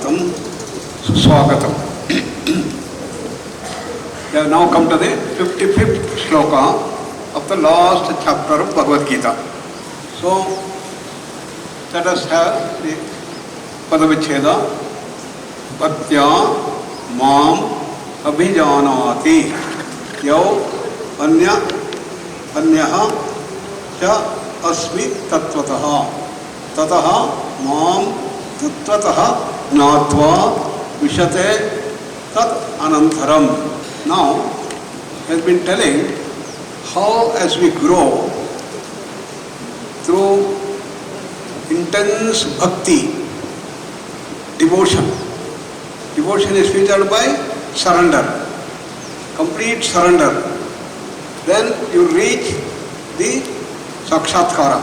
Swagatam, Swagatam. We have now come to the 55th shloka of the last chapter of Bhagavad Gita. So, let us have the Padavicheda. Bhaktya Mam Abhijanati Yau Anyaha Cha Asmi Tattvataha Tataha Mam Tattvataha Jnatva Vishate Tat Anantaram. Now, he has been telling how as we grow through intense bhakti, devotion. Devotion is featured by surrender, complete surrender. Then you reach the Sakshatkara.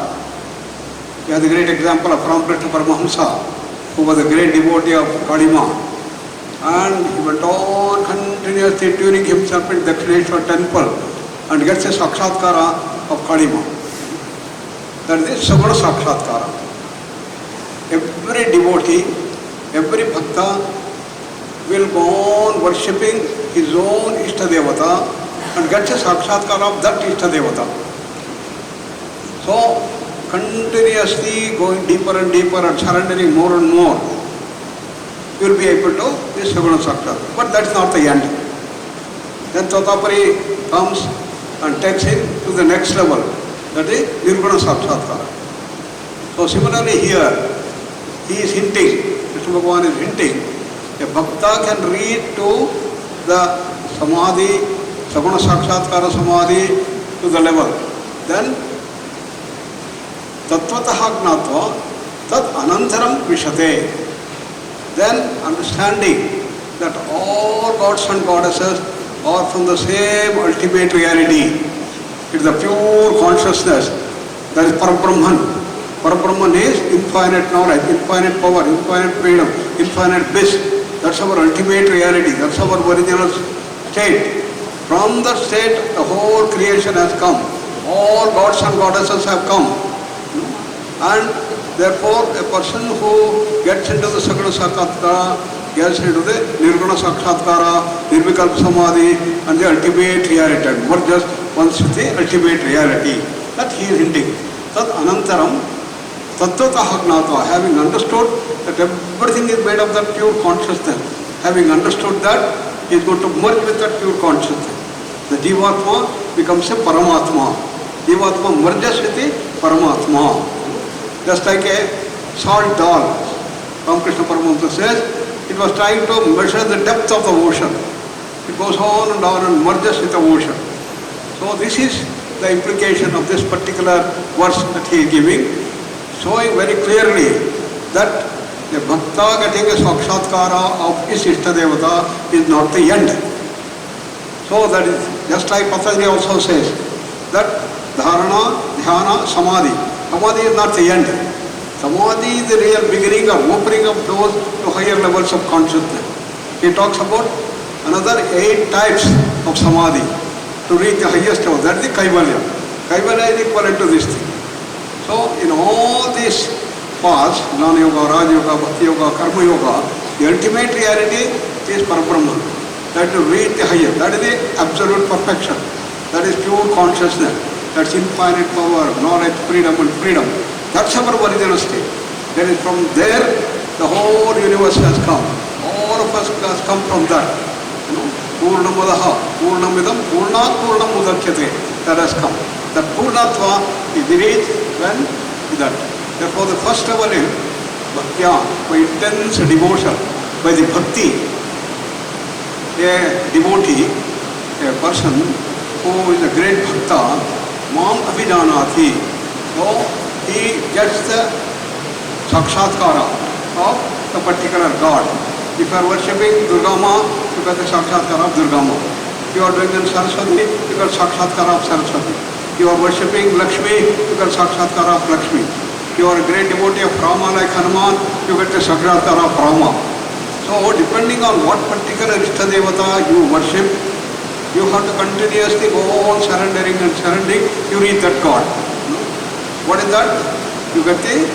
We have the great example of Ramakrishna Paramahamsa, who was a great devotee of Kadima. And he went on continuously tuning himself in Dakshineshwar temple and gets a Sakshatkara of Kadima. That is Saguna Sakshatkara. Every devotee, every bhakta will go on worshipping his own Ishtadevata and gets a Sakshatkara of that Ishtadevata. So, continuously going deeper and deeper and surrendering more and more, you will be able to this Saguna Sakshatkara. But that's not the end. Then Tatapari comes and takes him to the next level, that is Nirguna Sakshatkara. So similarly here, he is hinting, Krishna Bhagavan is hinting, a bhakta can reach to the Samadhi, Saguna Sakshatkara Samadhi to the level. Then Tattvataha Gnatva Tat Anantaram Vishate. Then understanding that all gods and goddesses are from the same ultimate reality. It is the pure consciousness. That is Parabrahman. Parabrahman is infinite knowledge, infinite power, infinite freedom, infinite bliss. That's our ultimate reality. That's our original state. From that state, the whole creation has come. All gods and goddesses have come. And therefore, a person who gets into the Saguna Sakshatkara gets into the Nirguna Sakshatkara, Nirvikalpa Samadhi, and the ultimate reality. What just once with the ultimate reality. That he is hinting. Tat Anantaram, Tattvataha Gnatva, having understood that everything is made of that pure consciousness, having understood that, he is going to merge with that pure consciousness. The Jivatma becomes a Paramatma. Jivatma merges with the Paramatma. Just like a salt doll. Ramakrishna Paramahamsa says, it was trying to measure the depth of the ocean. It goes on and merges with the ocean. So this is the implication of this particular verse that he is giving, showing very clearly that the bhakta getting a sakshatkara of his Ishtadevata is not the end. So that is just like Patanjali also says that dharana, dhyana, samadhi. Samadhi is not the end. Samadhi is the real beginning of opening of doors to higher levels of consciousness. He talks about another 8 types of samadhi to reach the highest level. That is the Kaivalya. Kaivalya is equivalent to this thing. So in all these paths, Jnana Yoga, Raja Yoga, Bhakti Yoga, Karma Yoga, the ultimate reality is Parabrahman. That to reach the higher. That is the absolute perfection. That is pure consciousness. That's infinite power, knowledge, freedom and freedom. That's our original state. Then from there, the whole universe has come. All of us has come from that. Purnamadaha, Purnamidam, Purnat Purnam Udachyate. That has come. That Purnatva is reached when that. Therefore the first level is Bhaktya, by intense devotion, by the Bhakti. A devotee, a person who is a great Bhakta, Mam Abhijanati. So he gets the Sakshatkara of the particular God. If you are worshipping Durga Ma, you get the Sakshatkara of Durga Ma. If you are doing Saraswati, you get Sakshatkara of Saraswati. If you are worshipping Lakshmi, you get Sakshatkara of Lakshmi. If you are a great devotee of Rama like Hanuman, you get the Sakshatkara of Rama. So depending on what particular Ishtadevata you worship, you have to continuously go on surrendering and surrendering, you reach that God. What is that? You get the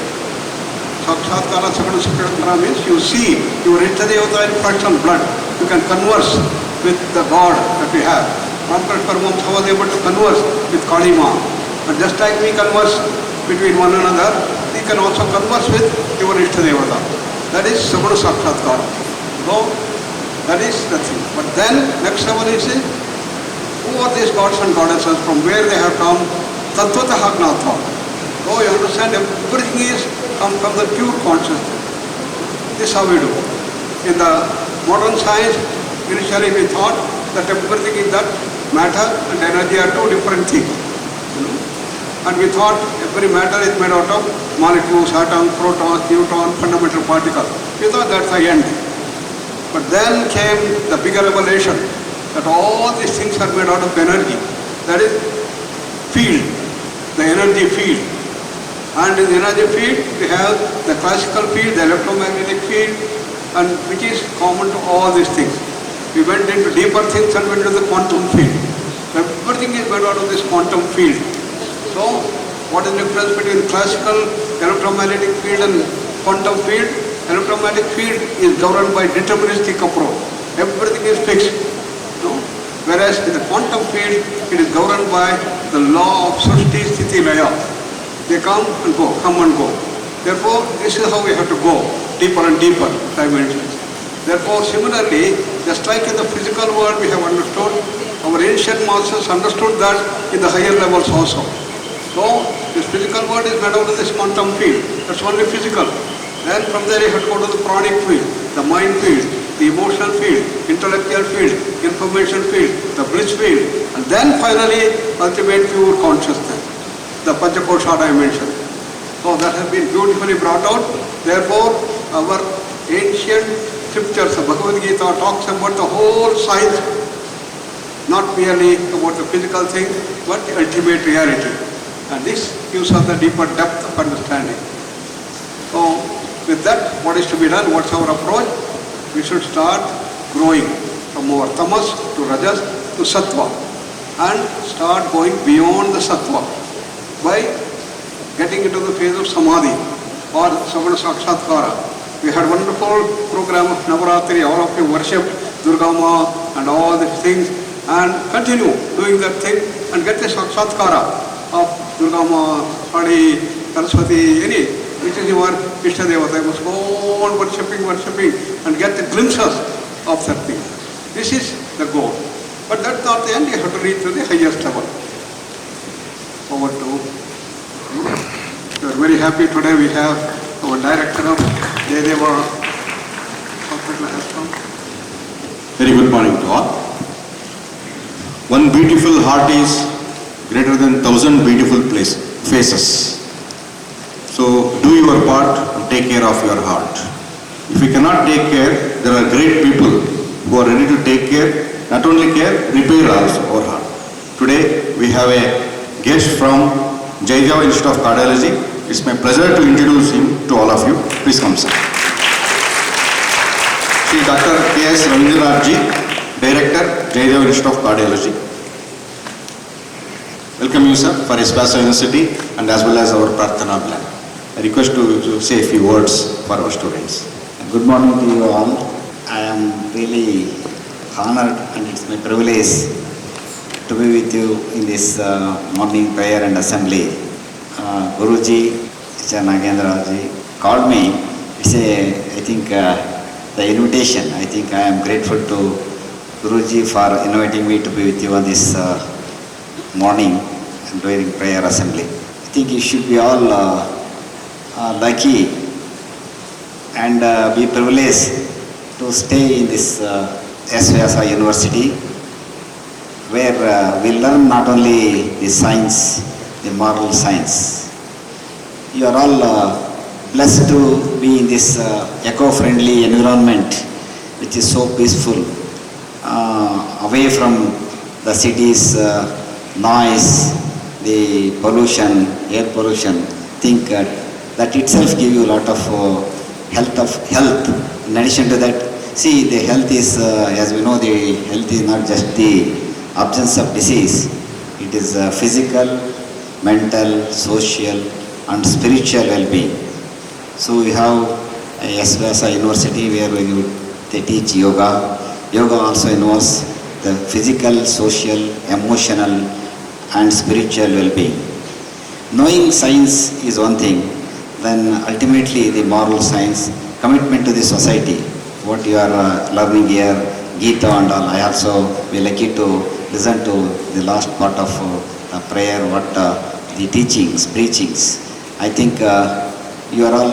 Sakshatkara Sakana Sakshatkara means you see your Ishtadevata in flesh and blood. You can converse with the God that we have. Ramkrishna Paramahamsa was able to converse with Kali Ma. And just like we converse between one another, we can also converse with your Ishtadevata. That is Sakana Sakshatkara. So, that is the thing. But then, next level is, who are these gods and goddesses, from where they have come? Tattvataha Gnatva. So you understand, everything is come from the pure consciousness. This is how we do. In the modern science, initially we thought that everything is that matter and energy are two different things. And we thought every matter is made out of molecules, atoms, protons, neutrons, fundamental particles. We thought that's the end. But then came the bigger revelation that all these things are made out of energy. That is field, the energy field. And in the energy field, we have the classical field, the electromagnetic field, and which is common to all these things. We went into deeper things and went into the quantum field. Everything is made out of this quantum field. So, what is the difference between classical electromagnetic field and quantum field? Electromagnetic field is governed by deterministic approach. Everything is fixed. No? Whereas in the quantum field, it is governed by the law of Srishti, Sthiti, Laya. They come and go, come and go. Therefore, this is how we have to go, deeper and deeper dimensions. Therefore, similarly, just like in the physical world we have understood, our ancient masters understood that in the higher levels also. So, this physical world is made out of this quantum field. That's only physical. Then from there you have to go to the pranic field, the mind field, the emotional field, intellectual field, information field, the bliss field, and then finally ultimate pure consciousness, the Panchakosha dimension. So that has been beautifully brought out. Therefore, our ancient scriptures, the Bhagavad Gita, talks about the whole science, not merely about the physical thing, but the ultimate reality. And this gives us the deeper depth of understanding. So, with that, what is to be done? What's our approach? We should start growing from our tamas to rajas to sattva and start going beyond the sattva by getting into the phase of samadhi or Savana Sakshatkara. We had a wonderful program of Navaratri, all of you worship Durga Ma and all these things and continue doing that thing and get the Sakshatkara of Durga Ma, Kali, Saraswati, any which is your Ishtadevata. You must go on worshipping and get the glimpses of that thing. This is the goal. But that's not the end, you have to reach to the highest level. Over to you. We are very happy today we have our director of Jayadeva Hospital has come. Very good morning to all. One beautiful heart is greater than 1,000 beautiful faces. So do your part and take care of your heart. If you cannot take care, there are great people who are ready to take care, not only care, repair also our heart. Today we have a guest from Jayadeva Institute of Cardiology. It's my pleasure to introduce him to all of you. Please come, sir. Shri Dr. K.S. Ravindranath Ji, Director, Jayadeva Institute of Cardiology. Welcome you, sir, for S-VYASA University and as well as our Prarthana plan. I request to say a few words for our students. Good morning to you all. I am really honored and it's my privilege to be with you in this morning prayer and assembly. Guruji, Nagendra Ji called me. It's I think the invitation. I think I am grateful to Guruji for inviting me to be with you on this morning and during prayer assembly. I think you should be all lucky and be privileged to stay in this S-VYASA University where we learn not only the science, the moral science. You are all blessed to be in this eco-friendly environment which is so peaceful, away from the city's noise, the pollution, air pollution. I think that itself gives you a lot of health. In addition to that, see, the health is, as we know, the health is not just the absence of disease. It is physical, mental, social and spiritual well-being. So we have a S-VYASA University where they teach yoga. Yoga also involves the physical, social, emotional and spiritual well-being. Knowing science is one thing, then ultimately the moral science, commitment to the society, what you are learning here, Gita and all. I also be lucky to listen to the last part of the prayer, what the teachings, preachings. I think you are all,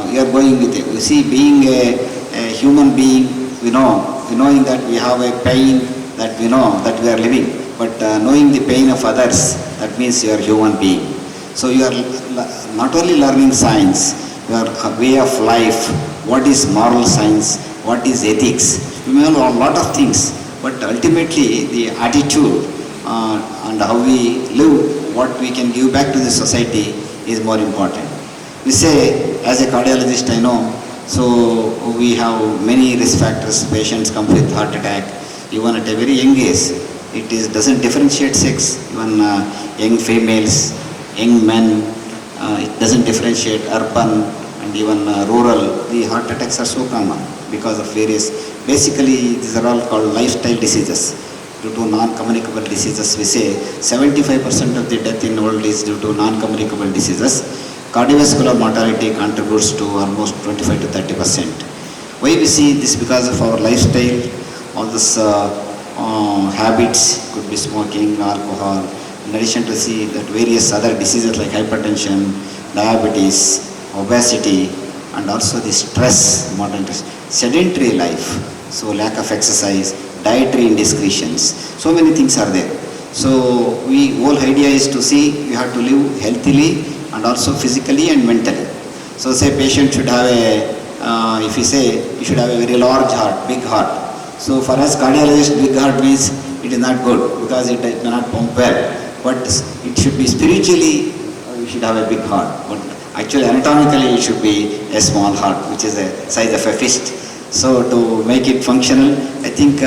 you are going with it. You see, being a human being, knowing that we have a pain, that we know that we are living, but knowing the pain of others, that means you are a human being. So you are not only learning science, your way of life, what is moral science, what is ethics. You may know a lot of things, but ultimately the attitude and how we live, what we can give back to the society is more important. We say, as a cardiologist I know, so we have many risk factors. Patients come with heart attack, even at a very young age. It doesn't differentiate sex, even young females, young men, it doesn't differentiate urban and even rural. The heart attacks are so common because of various, basically these are all called lifestyle diseases. Due to non-communicable diseases, we say 75% of the death in the world is due to non-communicable diseases. Cardiovascular mortality contributes to almost 25 to 30%. Why we see this? Because of our lifestyle, all this habits, could be smoking, alcohol, in addition to see that various other diseases like hypertension, diabetes, obesity, and also the stress, modern sedentary life, so lack of exercise, dietary indiscretions, so many things are there. So whole idea is to see you have to live healthily and also physically and mentally. So say patient should have if you say you should have a very large heart, big heart. So for us cardiologist, big heart means it is not good because it may not pump well. But it should be spiritually, you should have a big heart. But actually anatomically it should be a small heart, which is the size of a fist. So to make it functional, I think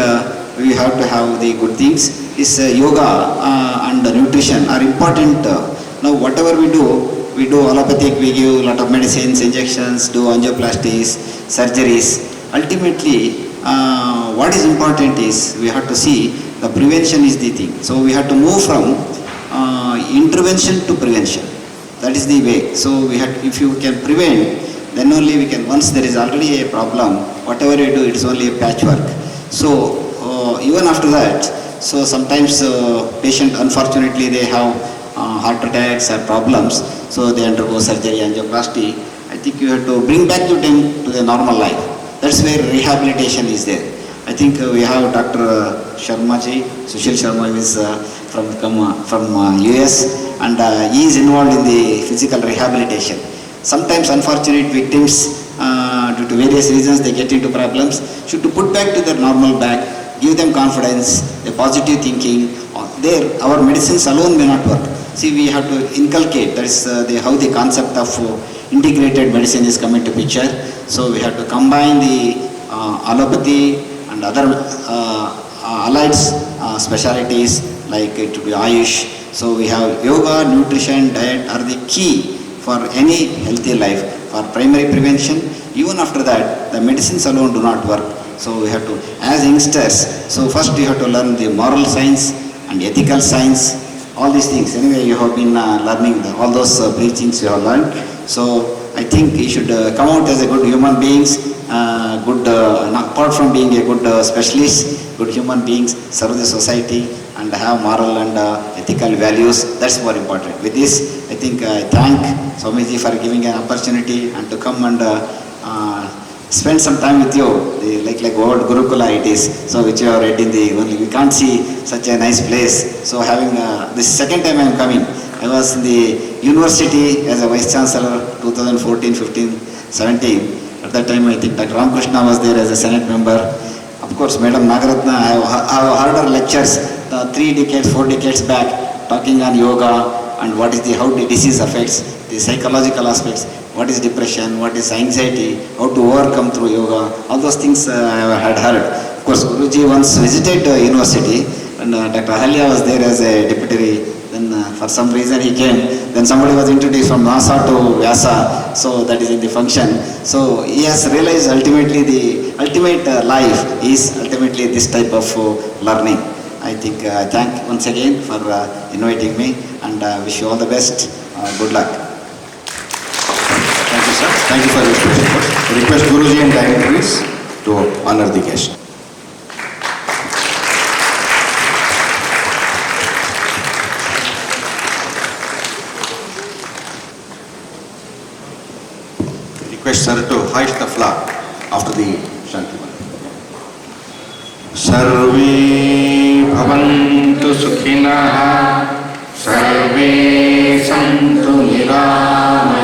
we have to have the good things. Is yoga and nutrition are important. Now whatever we do allopathic, we give a lot of medicines, injections, do angioplasties, surgeries. Ultimately, what is important is we have to see the prevention is the thing. So we have to move from intervention to prevention. That is the way. So if you can prevent, then only we can, once there is already a problem, whatever you do, it is only a patchwork. So even after that, so sometimes patient, unfortunately, they have heart attacks or problems, so they undergo surgery, angioplasty. I think you have to bring back them to the normal life. That's where rehabilitation is there. I think we have Dr. Sharma ji, Sushil Sharma is from US, and he is involved in the physical rehabilitation. Sometimes unfortunate victims, due to various reasons, they get into problems. Should to put back to their normal back, give them confidence, the positive thinking. There, our medicines alone may not work. See, we have to inculcate. That is how the concept of integrated medicine is coming to picture. So we have to combine the allopathy and other allied specialities like it to be Ayush. So we have yoga, nutrition, diet are the key for any healthy life, for primary prevention. Even after that, the medicines alone do not work. So we have to, as youngsters, so first you have to learn the moral science and ethical science, all these things. Anyway, you have been learning all those preachings you have learned. So I think you should come out as a good human beings, apart from being a good specialist, good human beings, serve the society and have moral and ethical values. That's more important. With this, I think I thank Swamiji for giving an opportunity and to come and spend some time with you. Like word Gurukula it is, so which you have read in the only. We can't see such a nice place. So having this second time I am coming. I was in the university as a vice chancellor 2014, 15, 17. At that time I think Dr. Ramakrishna was there as a senate member. Of course, Madam Nagaratna, I have heard her lectures 3 decades, 4 decades back, talking on yoga and how the disease affects, the psychological aspects, what is depression, what is anxiety, how to overcome through yoga, all those things I had heard. Of course, Guruji once visited university and Dr. Ahalya was there as a deputy Then for some reason he came. Then somebody was introduced from NASA to Vyasa, so that is in the function. So he has realized ultimately the ultimate life is ultimately this type of learning. I think I thank once again for inviting me and wish you all the best. Good luck. Thank you, sir. Thank you for your expression. I request Guruji and dignitaries to honor the guest. Request sir to hoist the flag after the Shanti Mantra. Sarve bhavantu sukhinah, sarve santu niramayah.